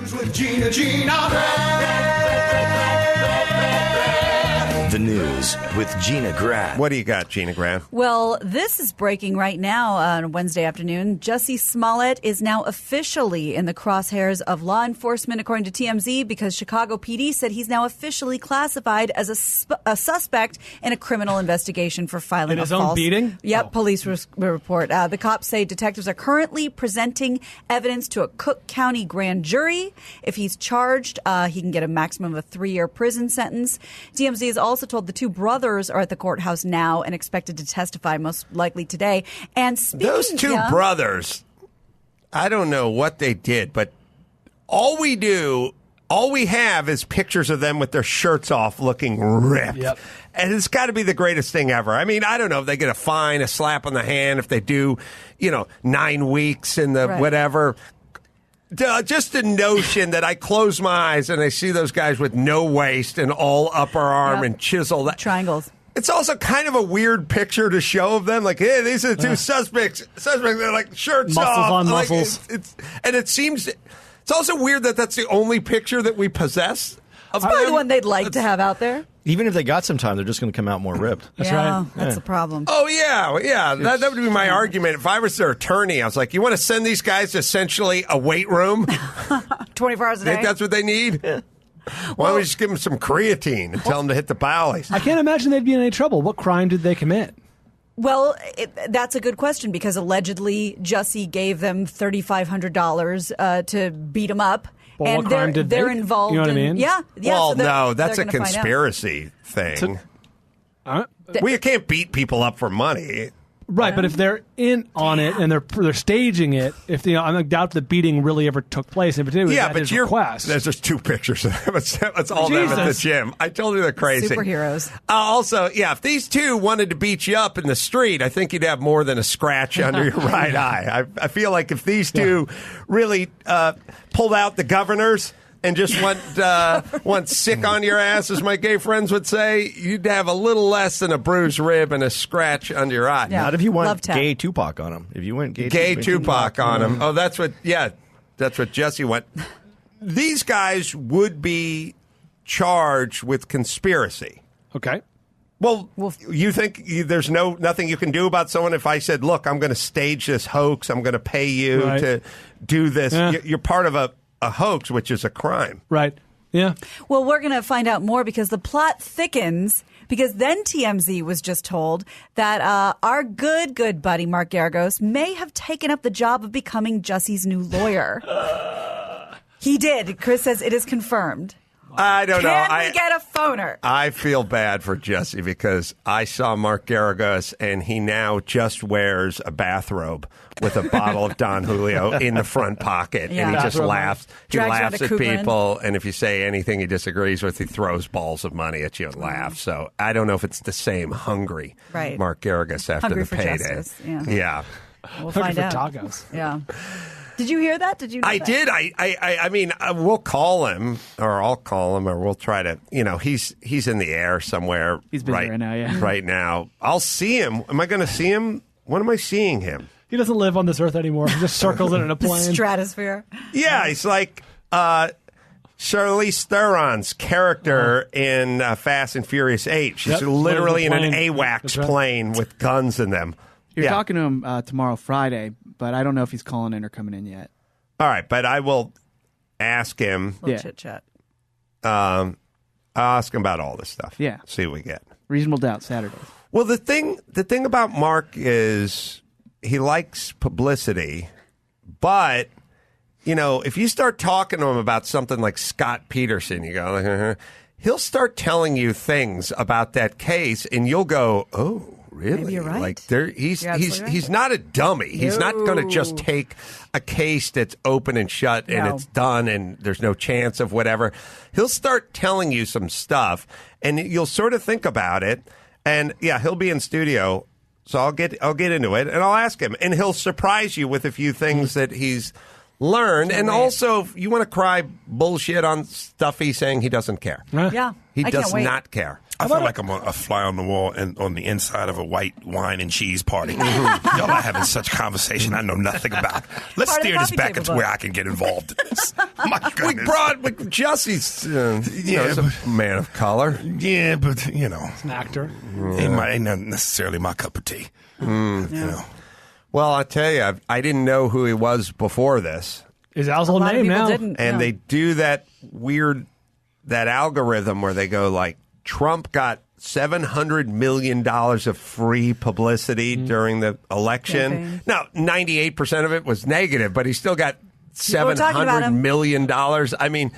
News with Gina. The news with Gina Grad. What do you got, Gina Grad? Well, this is breaking right now on Wednesday afternoon. Jussie Smollett is now officially in the crosshairs of law enforcement, according to TMZ, because Chicago PD said he's now officially classified as a suspect in a criminal investigation for filing in his false own beating? Yep, police report. The cops say detectives are currently presenting evidence to a Cook County grand jury. If he's charged, he can get a maximum of a 3-year prison sentence. TMZ has also told the two brothers are at the courthouse now and expected to testify most likely today. And speaking, those two brothers, I don't know what they did, but all we have is pictures of them with their shirts off looking ripped. Yep. And it's got to be the greatest thing ever. I mean, I don't know if they get a fine, a slap on the hand, if they do, 9 weeks in the whatever. Just the notion that I close my eyes and I see those guys with no waist and all upper arm and chisel. Triangles. It's also kind of a weird picture to show of them. Like, hey, these are the two suspects. They're like shirts muscles off. On muscles. And it seems, it's also weird that that's the only picture that we possess. It's probably the one they'd like to have out there. Even if they got some time, they're just going to come out more ripped. That's right. That's the problem. Oh, yeah. That would be my argument. If I was their attorney, I was like, you want to send these guys to essentially a weight room? 24 hours a day? Think that's what they need? Yeah. Why don't we just give them some creatine and tell them to hit the Bally's? I can't imagine they'd be in any trouble. What crime did they commit? Well, that's a good question because allegedly Jussie gave them $3,500 to beat him up. Well, and what crime did they're they? involved. You know what I mean? Yeah. Well, so no, that's a conspiracy thing. We can't beat people up for money. Right, but if they're in on it and they're staging it, I doubt the beating really ever took place. In particular, but there's just two pictures of them. It's all them at the gym. I told you they're crazy. Superheroes. Also, if these two wanted to beat you up in the street, I think you'd have more than a scratch under your right eye. I feel like if these two really pulled out the governors and just went sick on your ass, as my gay friends would say, you'd have a little less than a bruised rib and a scratch under your eye. Yeah. Not if you went gay Tupac on him. If you went gay Tupac on him. Oh, that's what Jussie went. These guys would be charged with conspiracy. Okay. Well, you think there's nothing you can do about someone if I said, look, I'm going to stage this hoax, I'm going to pay you to do this. Yeah. You're part of a hoax, which is a crime. Right. Yeah. Well, we're going to find out more because the plot thickens because then TMZ was just told that our good buddy Mark Geragos may have taken up the job of becoming Jussie's new lawyer. He did. Chris says it is confirmed. I don't know. Can we get a phoner? I feel bad for Jussie because I saw Mark Geragos and he now just wears a bathrobe with a bottle of Don Julio in the front pocket. Yeah. And he just laughs. He laughs at people. And if you say anything he disagrees with, he throws balls of money at you and laughs. So I don't know if it's the same hungry Mark Geragos after the payday. Justice. Yeah. We'll find out. Tacos. Yeah. Did you hear that? Did you know that? Did. I mean, we'll call him, or I'll call him, or we'll try to, he's in the air somewhere. He's busy right now, yeah. Right now. I'll see him. Am I going to see him? When am I seeing him? He doesn't live on this earth anymore. He just circles it in a plane. The stratosphere. Yeah, he's like Charlize Theron's character in Fast and Furious 8. She's literally in an AWACS plane with guns in them. You're talking to him tomorrow, Friday, but I don't know if he's calling in or coming in yet. All right, but I will ask him. Chit-chat. I'll ask him about all this stuff. Yeah. See what we get. Reasonable doubt, Saturday. Well, the thing about Mark is he likes publicity, but, if you start talking to him about something like Scott Peterson, you go, he'll start telling you things about that case, and you'll go, oh. Really? Maybe you're right. Like he's not a dummy. He's not going to just take a case that's open and shut and it's done and there's no chance of whatever. He'll start telling you some stuff and you'll sort of think about it. And he'll be in studio, so I'll get into it and I'll ask him, and he'll surprise you with a few things that he's learned. And also, if you want to cry bullshit on stuff he's saying, he doesn't care. Yeah, he does not care. I feel like I'm a fly on the wall and on the inside of a white wine and cheese party. Y'all are having such conversation I know nothing about. Let's Part of the steer this coffee back table into book. where I can get involved in this. My We goodness. brought Jussie's, he's a man of color. Yeah, but, An actor. ain't not necessarily my cup of tea. You know. Well, I tell you, I didn't know who he was before this. His A household lot of name people now. didn't. And yeah. they do that algorithm where they go like, Trump got $700 million of free publicity during the election. Campaign. Now, 98% of it was negative, but he still got were talking about $700 him. million. I mean,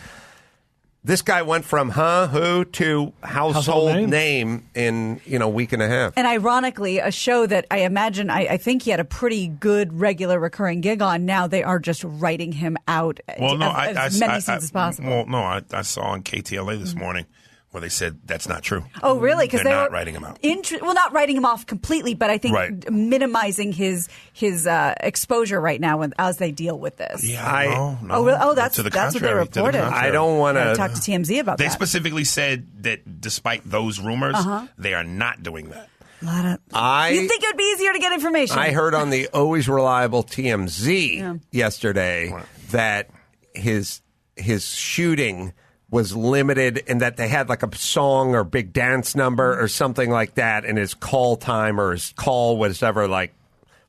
this guy went from who to household name in a week and a half. And ironically, a show that I imagine, I think he had a pretty good regular recurring gig on. Now they are just writing him out Well, no, as many scenes as possible. Well, no, I saw on KTLA this morning where they said that's not true. Oh, really? Because They're they not were writing him out. Well, not writing him off completely, but I think Right. minimizing his exposure right now as they deal with this. Yeah, no. Oh, really? Oh, that's to the what they contrary, to the reported. contrary. I don't want I to talked to TMZ about They that. specifically said that despite those rumors, they are not doing that. You'd think it would be easier to get information. I heard on the always reliable TMZ yesterday that his shooting was limited and that they had like a song or big dance number or something like that, and his call time or his call was ever like,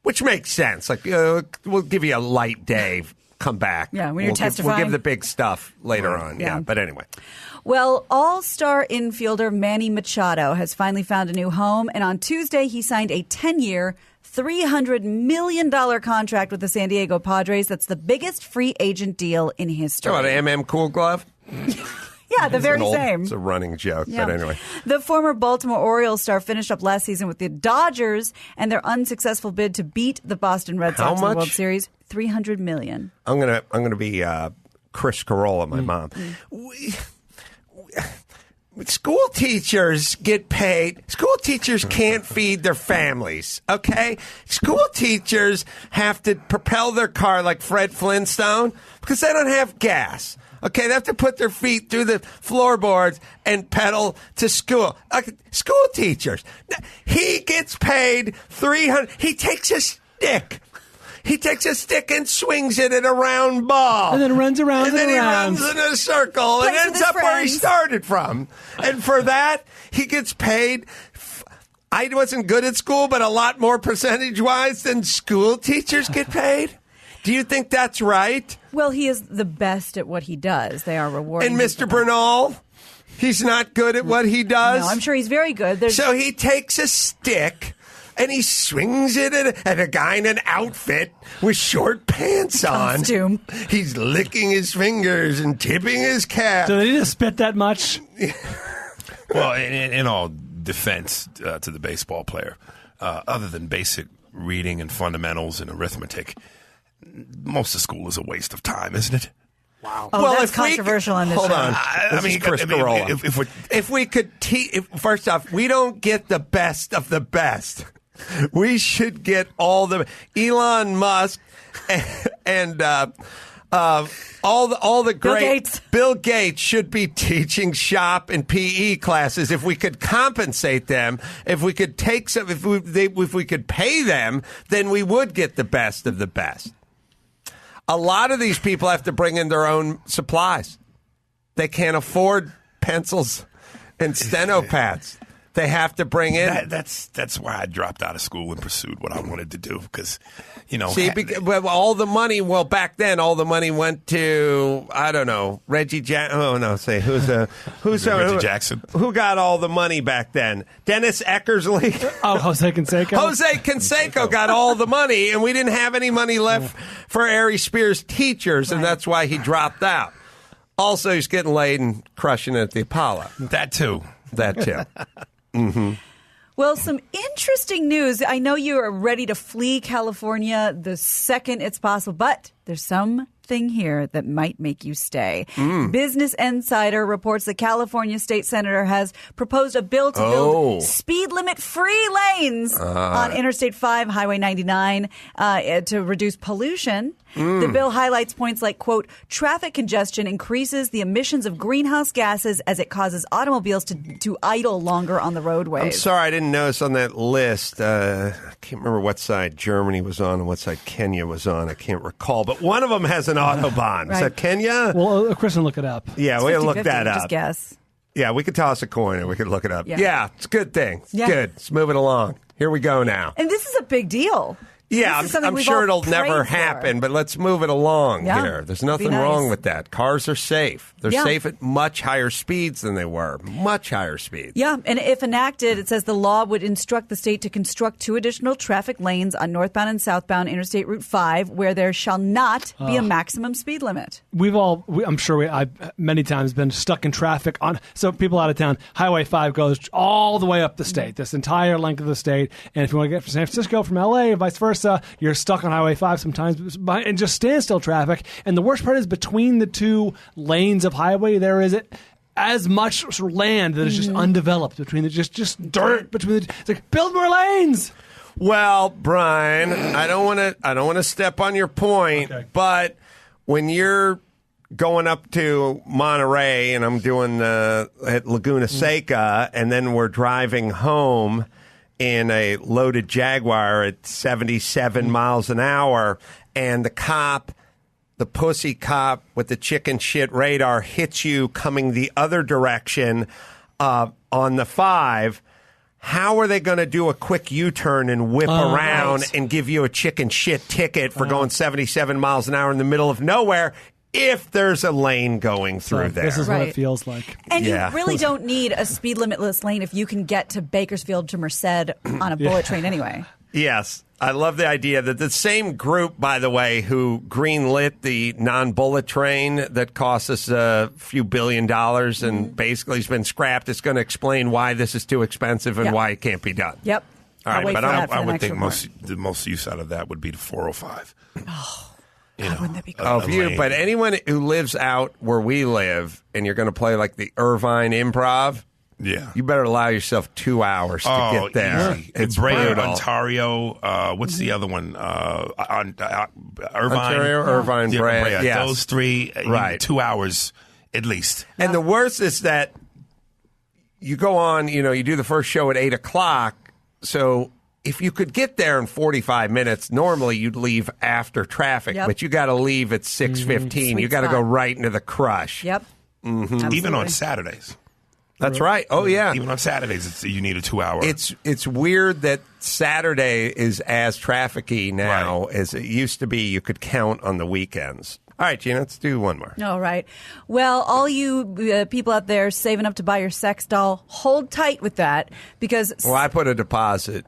which makes sense. Like, we'll give you a light day, come back. Yeah, when you're we'll testifying. We'll give the big stuff later on. Yeah. Yeah, but anyway. Well, all-star infielder Manny Machado has finally found a new home, and on Tuesday he signed a 10-year, $300 million contract with the San Diego Padres. That's the biggest free agent deal in history. Talk about MM Cool Glove? Yeah, the very same. It's a running joke, Yeah. but anyway. The former Baltimore Orioles star finished up last season with the Dodgers and their unsuccessful bid to beat the Boston Red How Sox in the much? World Series. $300 million. I'm gonna be Chris Carolla, my mom. School teachers get paid. School teachers can't feed their families, okay? School teachers have to propel their car like Fred Flintstone because they don't have gas. Okay, they have to put their feet through the floorboards and pedal to school. School teachers. He gets paid $300. He takes a stick. He takes a stick and swings it at a round ball. And then runs around and then and around. he runs in a circle and Plays with ends his up where he friends. started from. And for that, he gets paid. I wasn't good at school, but a lot more percentage-wise than school teachers get paid. Do you think that's right? Well, he is the best at what he does. They are rewarding And him Mr. for that. Bernal, he's not good at what he does. No, I'm sure he's very good. So he takes a stick and he swings it at a guy in an outfit with short pants on. Costume. He's licking his fingers and tipping his cap. Do they need to spit that much? Well, in all defense to the baseball player, other than basic reading and fundamentals and arithmetic, most of school is a waste of time, isn't it? Oh, Well, that's if we controversial on this hold show. on. This is Chris Carolla. If we could first off, we don't get the best of the best. We should get all the Elon Musk and all the Bill great Gates. Bill Gates should be teaching shop and PE classes. If we could compensate them, if we could take some, if we could pay them, then we would get the best of the best. A lot of these people have to bring in their own supplies. They can't afford pencils and steno pads. They have to bring in. That's why I dropped out of school and pursued what I wanted to do because, well, all the money. Well, back then, all the money went to Reggie Jackson. Oh no, Reggie Jackson. Who got all the money back then? Dennis Eckersley. Oh, Jose Canseco. Jose Canseco got all the money, and we didn't have any money left for AriesSpears teachers, and that's why he dropped out. Also, he's getting laid and crushing it at the Apollo. That too. Mm-hmm. Well, some interesting news. I know you are ready to flee California the second it's possible, but there's some thing here that might make you stay. Business Insider reports that California state senator has proposed a bill to build speed limit free lanes on Interstate 5, Highway 99 to reduce pollution. The bill highlights points like, quote, traffic congestion increases the emissions of greenhouse gases as it causes automobiles to idle longer on the roadways. I'm sorry, I didn't notice on that list. I can't remember what side Germany was on and what side Kenya was on. I can't recall. But one of them has an Autobahn. Right. Is that Kenya? Well, Chris can look it up. Yeah, we can look that up. Just guess. Yeah, we could toss a coin and we could look it up. Yeah. Yeah, it's a good thing. It's Yeah. good. Let's move it along. Here we go now. And this is a big deal. Yeah, This is something I'm we've sure all it'll never prayed for. happen, but let's move it along Yeah, here. There's it'd nothing be nice. wrong with that. Cars are safe. They're Yeah. safe at much higher speeds than they were. Much higher speeds. Yeah, and if enacted, it says the law would instruct the state to construct 2 additional traffic lanes on northbound and southbound Interstate Route 5 where there shall not be a maximum speed limit. I'm sure I've many times been stuck in traffic on. So people out of town, Highway 5 goes all the way up the state, this entire length of the state. And if you want to get from San Francisco, from LA, and vice versa, you're stuck on Highway 5 sometimes and just standstill traffic. And the worst part is between the 2 lanes of highway, there is as much land that is just undeveloped between the just dirt between the. It's like, build more lanes. Well, Brian, I don't want to step on your point, but when you're going up to Monterey and I'm doing at Laguna Seca, and then we're driving home in a loaded Jaguar at 77 miles an hour, and the pussy cop with the chicken shit radar hits you coming the other direction on the 5, how are they going to do a quick U-turn and whip around and give you a chicken shit ticket for going 77 miles an hour in the middle of nowhere if there's a lane going through there? This is what Right. it feels like. And Yeah. you really don't need a speed limitless lane if you can get to Bakersfield to Merced on a bullet train anyway. Yes. I love the idea that the same group, by the way, who greenlit the non-bullet train that cost us a few $1 billion and basically has been scrapped, is going to explain why this is too expensive and Yep. why it can't be done. Yep. All I'll right, wait but for that for I the would next think report. the most use out of that would be the 405. Wouldn't that be a- cool? Oh, a if you, lane. but anyone who lives out where we live and you're going to play like the Irvine Improv, Yeah. you better allow yourself 2 hours to get there. Easy. It's Brea, brutal. Ontario. What's the other one? Irvine. Ontario, Irvine, Yeah, Brea. Yes. Those 3, Right. 2 hours at least. And the worst is that you go on, you do the first show at 8 o'clock. So if you could get there in 45 minutes, normally you'd leave after traffic, Yep. but you got to leave at 6:15. You Sweet got to go spot. right into the crush. Yep. Even on Absolutely. Saturdays. That's right. Oh, yeah. Even on Saturdays, you need a 2 hour. It's weird that Saturday is as trafficy now as it used to be. You could count on the weekends. All right, Gina, let's do one more. All right. Well, all you people out there saving up to buy your sex doll, hold tight with that because Well, I put a deposit.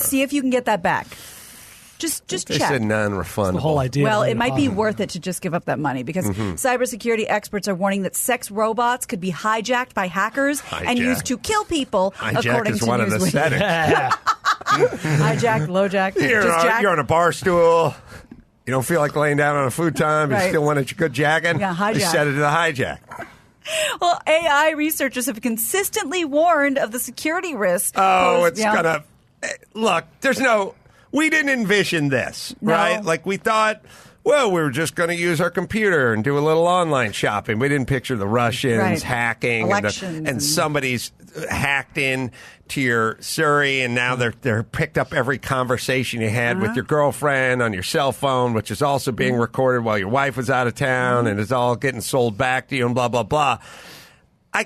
see if you can get that back. Just They check. said non-refundable. The whole idea. Well, of it might be deposit. worth it to just give up that money because cybersecurity experts are warning that sex robots could be hijacked by hackers and Hijacked. used to kill people, Hijack according is to one of the Newsweek. settings. Hijack, lowjack, just jack. You're on a bar stool. You don't feel like laying down on a futon. You Right. still want a good jacking. Yeah, hijack. They set it to the hijack. Well, AI researchers have consistently warned of the security risks. Oh, posed- it's yeah. gonna look. We didn't envision this, No. right? Like we thought. Well, we were just going to use our computer and do a little online shopping. We didn't picture the Russians Right. hacking Elections and somebody's hacked in to your Surrey, and now they're picked up every conversation you had with your girlfriend on your cell phone, which is also being recorded while your wife was out of town, and it's all getting sold back to you, and blah blah blah. I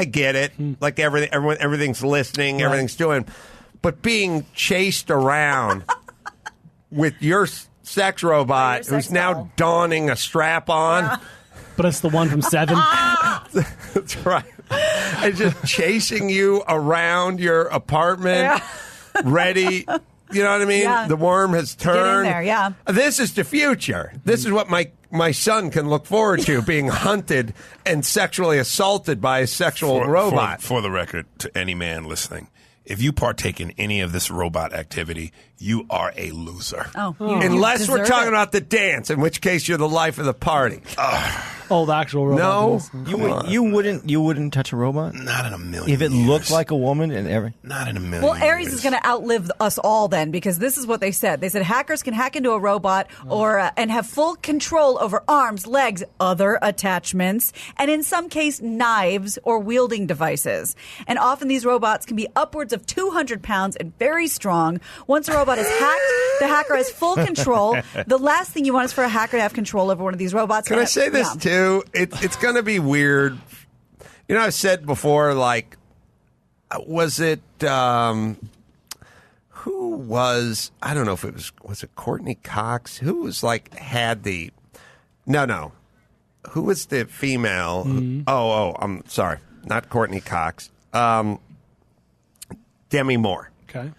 get it. Like everything's listening, everything's doing, but being chased around with your sex robot sex who's now doll. donning a strap on. But it's the one from 7. That's right. And just chasing you around your apartment, ready. You know what I mean? Yeah. The worm has turned. there, yeah. This is the future. This is what my son can look forward to, being hunted and sexually assaulted by a sexual robot. For the record, to any man listening, if you partake in any of this robot activity, you are a loser. Unless we're deserve talking it. about the dance, in which case you're the life of the party. The actual robot. No. You wouldn't touch a robot Not in a million if it years. looked like a woman and every. Not in a million Well, Aries years. is going to outlive us all then, because this is what they said. They said hackers can hack into a robot and have full control over arms, legs, other attachments, and in some case, knives or wielding devices. And often these robots can be upwards of 200 pounds and very strong. Once a robot is hacked, the hacker has full control. The last thing you want is for a hacker to have control over one of these robots. Can I say this too? It's going to be weird. You know, I've said before, like, was it, who was, I don't know if it was it Courtney Cox? Who was like, had the, no. Who was the female? I'm sorry. Not Courtney Cox. Demi Moore. Okay.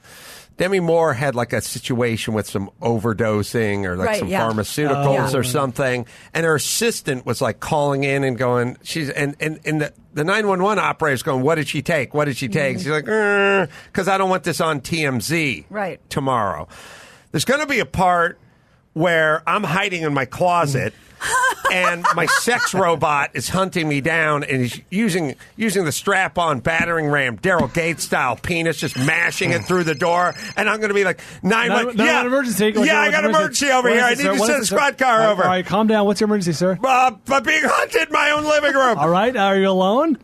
Demi Moore had like a situation with some overdosing or like some pharmaceuticals or something, and her assistant was like calling in and going, the 911 operator's going, what did she take? What did she take? She's like, because I don't want this on TMZ tomorrow. There's going to be a part where I'm hiding in my closet. And my sex robot is hunting me down, and he's using the strap-on battering ram, Daryl Gates style penis, just mashing it through the door. And I'm going to be like, emergency. I got an emergency over here. I need to send a squad car over. All right, calm down. What's your emergency, sir? I'm being hunted in my own living room. All right, are you alone?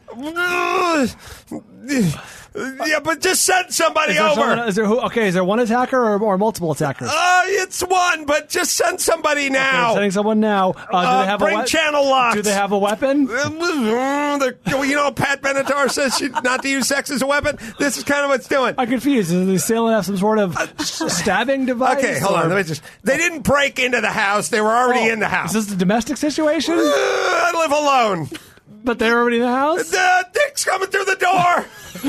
Yeah, but just send somebody over. Is there one attacker or multiple attackers? It's one, but just send somebody now. Okay, sending someone now. Do they have bring channel locks. Do they have a weapon? You know, Pat Benatar says not to use sex as a weapon. This is kind of what it's doing. I'm confused. Does the assailant have some sort of stabbing device? Okay, hold on. They didn't break into the house. They were already in the house. Is this a domestic situation? I live alone. But they're already in the house? Dick's coming through the door.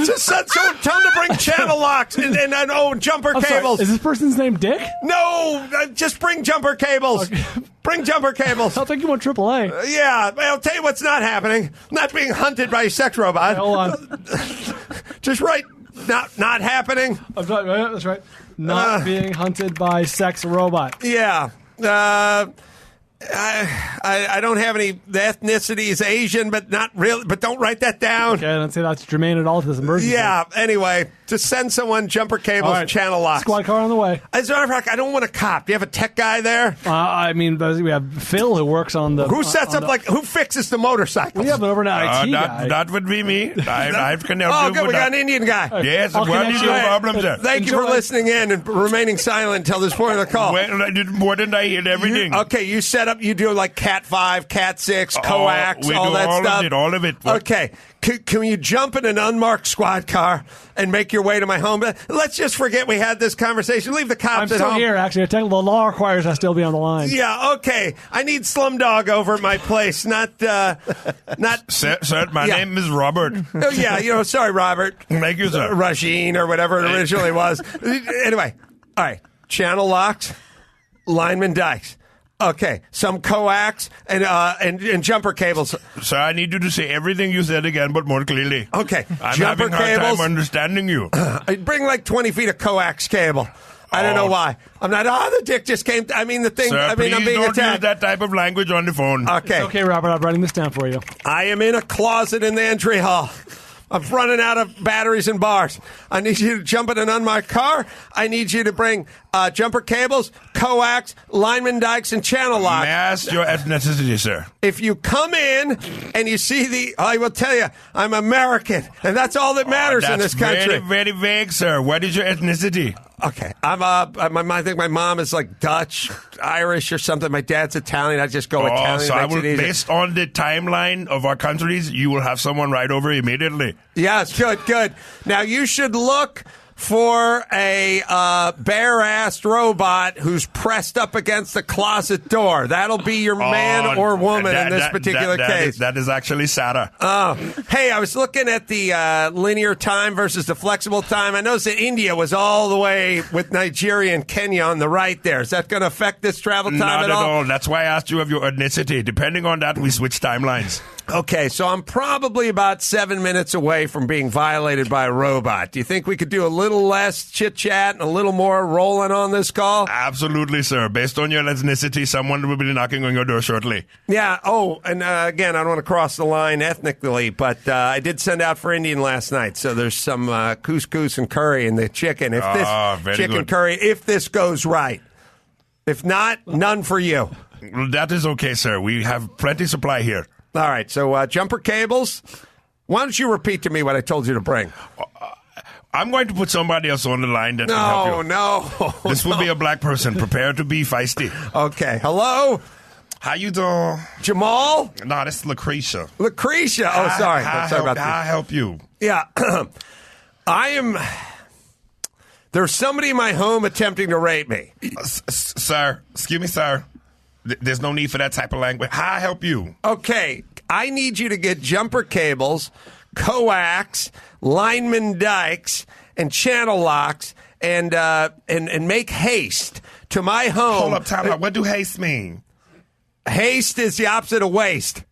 Just tell them to bring channel locks and jumper cables. Sorry, is this person's name Dick? No, just bring jumper cables. Okay. Bring jumper cables. I'll think you want AAA. Yeah, I'll tell you what's not happening. I'm not being hunted by a sex robot. Okay, hold on. Just write, not happening. That's right. Not being hunted by sex robot. Yeah. I don't have any. The ethnicity is Asian, but not really. But don't write that down. Okay, I don't say that's germane at all to this emergency. Yeah. Anyway, just send someone jumper cables, channel locks. Squad car on the way. As a matter of fact, I don't want a cop. Do you have a tech guy there? We have Phil who works on the. Who sets up who fixes the motorcycles? We have an overnight IT guy. That would be me. I can help you. Oh, good. We got an Indian guy. Yes. What is your problem, sir? Thank you for listening in and remaining silent until this point of the call. Well, I did more than I heard everything. You set up. You do like Cat 5, Cat 6, coax, all that stuff. All of it. Okay. Can you jump in an unmarked squad car and make your way to my home? Let's just forget we had this conversation. Leave the cops at home. I'm still here, actually. The law requires I still be on the line. Yeah, okay. I need Slumdog over at my place, not... Sir, my name is Robert. Oh, yeah, sorry, Robert. Thank you, sir. Rasheen or whatever it originally was. Anyway, all right. Channel locks, lineman dikes. Okay, some coax and jumper cables. Sir, I need you to say everything you said again, but more clearly. Okay, I'm jumper having a hard cables. time understanding you. Bring like 20 feet of coax cable. I don't know why. I'm not. The dick just came. The thing. Sir, I'm being don't attacked. use that type of language on the phone. Okay. It's okay, Robert. I'm writing this down for you. I am in a closet in the entry hall. I'm running out of batteries and bars. I need you to jump in an unmarked car. I need you to bring jumper cables, coax, lineman dikes, and channel locks. May I ask your ethnicity, sir? If you come in and you see I will tell you, I'm American, and that's all that matters in this country. That's very, very vague, sir. What is your ethnicity? Okay, I think my mom is like Dutch, Irish, or something. My dad's Italian. I just go Italian. So based on the timeline of our countries, you will have someone right over immediately. Yes, good. Now you should look for a bare-assed robot who's pressed up against the closet door. That'll be your man or woman in this particular case. That is actually Sarah. Hey, I was looking at the linear time versus the flexible time. I noticed that India was all the way with Nigeria and Kenya on the right there. Is that going to affect this travel time Not at all? That's why I asked you of your ethnicity. Depending on that, we switch timelines. Okay, so I'm probably about 7 minutes away from being violated by a robot. Do you think we could do a little less chit-chat and a little more rolling on this call? Absolutely, sir. Based on your ethnicity, someone will be knocking on your door shortly. Yeah. Oh, and again, I don't want to cross the line ethnically, but I did send out for Indian last night, so there's some couscous and curry in the chicken. If this chicken good. curry, if this goes right. If not, none for you. Well, that is okay, sir. We have plenty supply here. All right, so jumper cables. Why don't you repeat to me what I told you to bring? I'm going to put somebody else on the line that can help you. No. This will be a black person. Prepare to be feisty. Okay, hello? How you doing? Jamal? No, this is Lucretia. Lucretia. Oh, sorry. Sorry about that. How I help you? Yeah. There's somebody in my home attempting to rape me. Sir, excuse me, sir. There's no need for that type of language. How I help you? Okay, I need you to get jumper cables, coax, lineman dikes, and channel locks, and make haste to my home. Hold up, time out. What do haste mean? Haste is the opposite of waste.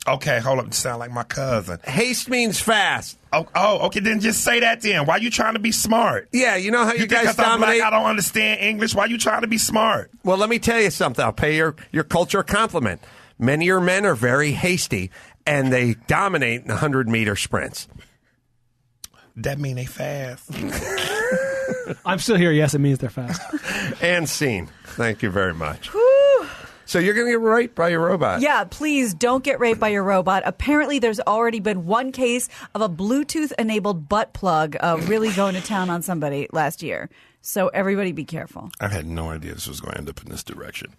Okay, hold up. You sound like my cousin. Haste means fast. Oh, okay. Then just say that then. Why you trying to be smart? Yeah, you know how you guys think 'cause I'm dominate. black, I don't understand English. Why you trying to be smart? Well, let me tell you something. I'll pay your culture a compliment. Many of your men are very hasty, and they dominate in 100-meter sprints. That mean they fast. I'm still here. Yes, it means they're fast. And scene. Thank you very much. So you're going to get raped by your robot? Yeah, please don't get raped by your robot. Apparently, there's already been one case of a Bluetooth-enabled butt plug really going to town on somebody last year. So everybody be careful. I had no idea this was going to end up in this direction.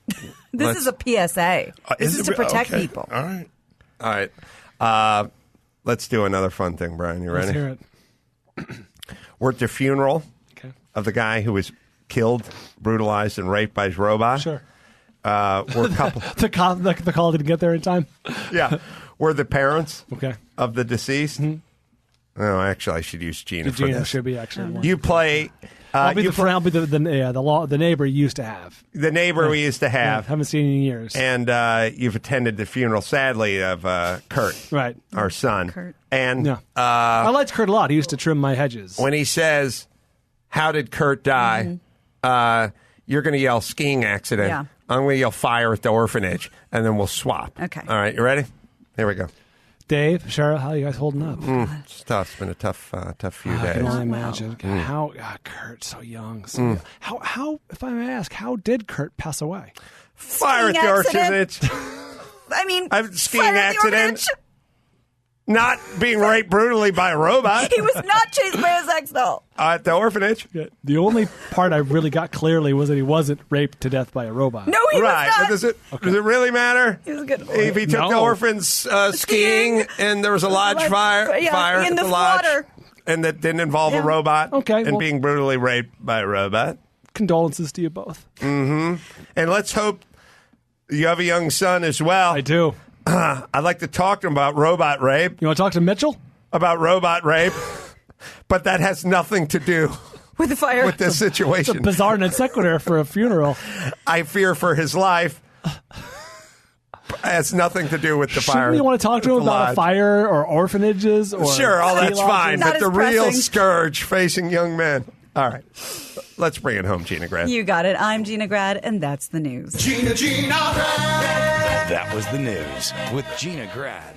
This is a PSA. This is to protect people. All right. Let's do another fun thing, Brian. You ready? Let's hear it. We're at the funeral of the guy who was killed, brutalized, and raped by his robot. Sure. We're a couple. The call didn't get there in time. Yeah. We're the parents Okay. of the deceased. Mm-hmm. Oh, actually, I should use Gina for Gina this. should be actually one. You play. I'll be the neighbor you used to have. The neighbor we used to have. Haven't seen in years. And you've attended the funeral, sadly, of Kurt, Right. our son. Kurt. And Yeah. I liked Kurt a lot. He used to trim my hedges. when he says, "How did Kurt die?" You're going to yell "skiing accident." Yeah. I'm going to yell "fire at the orphanage," and then we'll swap. Okay. All right, you ready? Here we go. Dave, Cheryl, how are you guys holding up? It's tough. It's been a tough few I days. can only imagine how Kurt so young. So how if I may ask, how did Kurt pass away? Fire at the orphanage. I mean, Skiing fire at the accident. orphanage. Not being raped brutally by a robot. He was not chased by a sex doll. At the orphanage. Yeah, the only part I really got clearly was that he wasn't raped to death by a robot. No, he Right, was not. but does it really matter? He was a good boy. If he took the orphans skiing and there was a lodge fire in at the the lodge, water. and that didn't involve a robot, and being brutally raped by a robot. Condolences to you both. And let's hope you have a young son as well. I do. I'd like to talk to him about robot rape. You want to talk to Mitchell? About robot rape, but that has nothing to do with the fire. with this situation. Bizarre non sequitur for a funeral. I fear for his life. Has nothing to do with the fire. Shouldn't you want to talk to him with the about a lodge. fire or orphanages? Or Sure, all that's fine, Not but the as real pressing. scourge facing young men. All right, let's bring it home, Gina Grad. You got it. I'm Gina Grad, and that's the news. That was the news with Gina Grad.